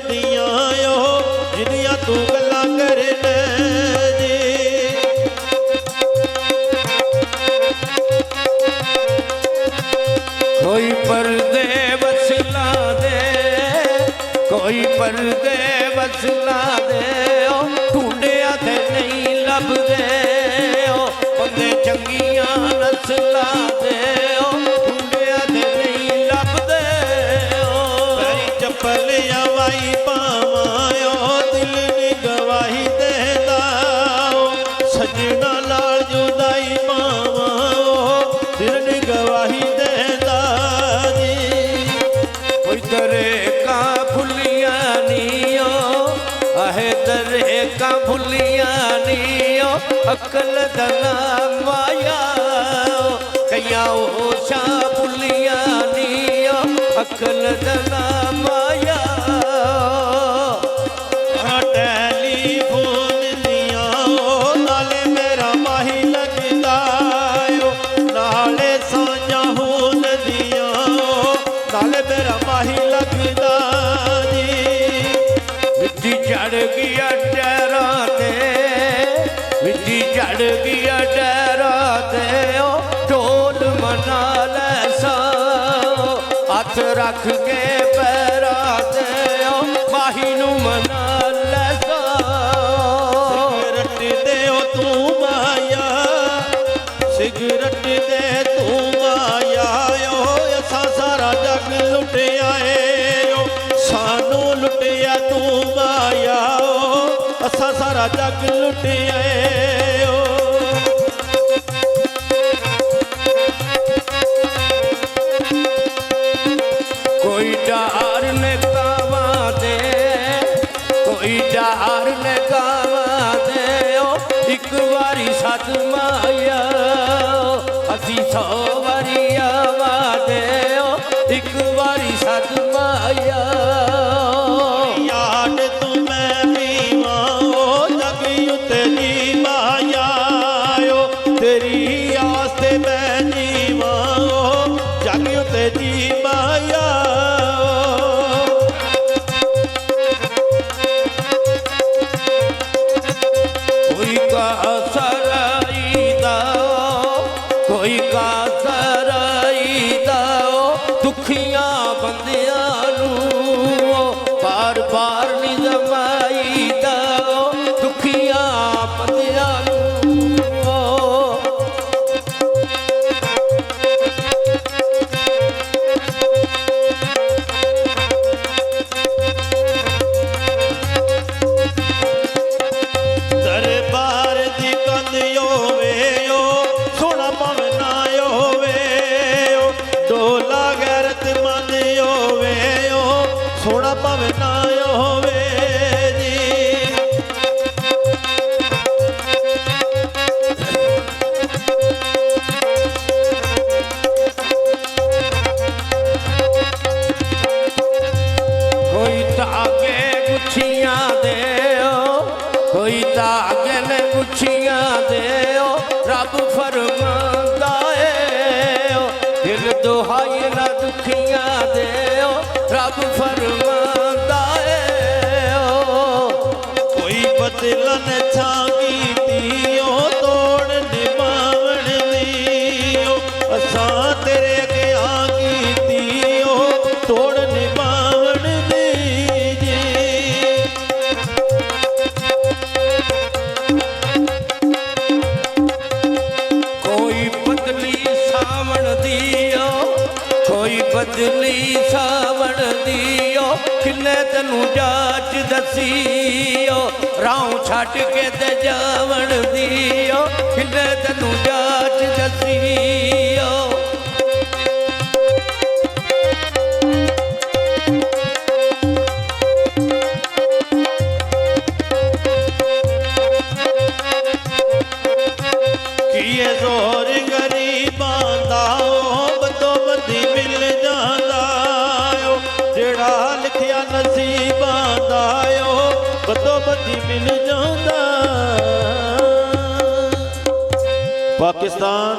दियां जिन्नियां तू गल्लां करना जी। कोई पर्दे वसला दे, कोई पर्दे वसला दे, ढूंढिया ते नहीं लभदे, बंदे चंगियां नस्ला दे, ढूंढिया ते नहीं लभदे। चप्पल हवाई पावां दिल नी गवाही देंदा, सजना लाल जुदाई पावां दिल नी गवाही देंदा जी। कोई दरे का भुलिया नीओ, आहे दरे का भुलिया नीओ, अकल दना माया कया ओशा भुलिया नीओ, अकल दना माया। टेलीफोन दियां नाले मेरा माही लगदा, नाले सांझा होन दियां नाले मेरा माही लगदा जी। मिट्टी चढ़ गया डरा ते, मिट्टी चढ़ गया डरा ते, ढोल मना ले सा, हथ रख के पैरा ते, माही नू मना ले सा। सिगरट दे तू माया, सिगरट दे तू माया, असा सारा जग लुटिया है, सानू लुटिया तू माया, असा सारा जग लुटिया है। कोई डार ने कावा दे, कोई डार ने कावा दे, एक बारी सद माया, असी 100 बारी आवा दे, एक बारी सद माया। याद तू मैं पीवा जग उत्ते जी माया, तेरी आस्ते मैं जीवा जग उत्ते जी माया। कोई का सराई दाओ, कोई का सराई दाओ, दुखियां बंदियां नू बार बार नी जमाई दाओ, दुखियां बंदियां नू। दरबार दी कंध होवे सोना भावें ना होवे, डोला गैरत मंद होवे सोना भावें ना होवे जी। कोई धागे गुच्छियां दे, कोई धागे ने गुच्छियां दे, रब फरमांदा है, दिल दुहाई ना दुखियां दे, रब फरमांदा है। कोई बदलन छांगी दियो तोड़ निभावण दियो, असां तेरे अगे आगी दियो तोड़ निभावण दी जी। कोई बदली सावण दियो, कोई बदली सावण दियो, किन्ने तैनू जाच दसियो, राह छड्ड के ते जावण दियो, किन्ने तैनू जाच दसियो। किए जोर गरीबां दा बदो बदी मिल जांदा, जेड़ा लिखिया नसीबां दा बदो बदी मिल जांदा। पाकिस्तान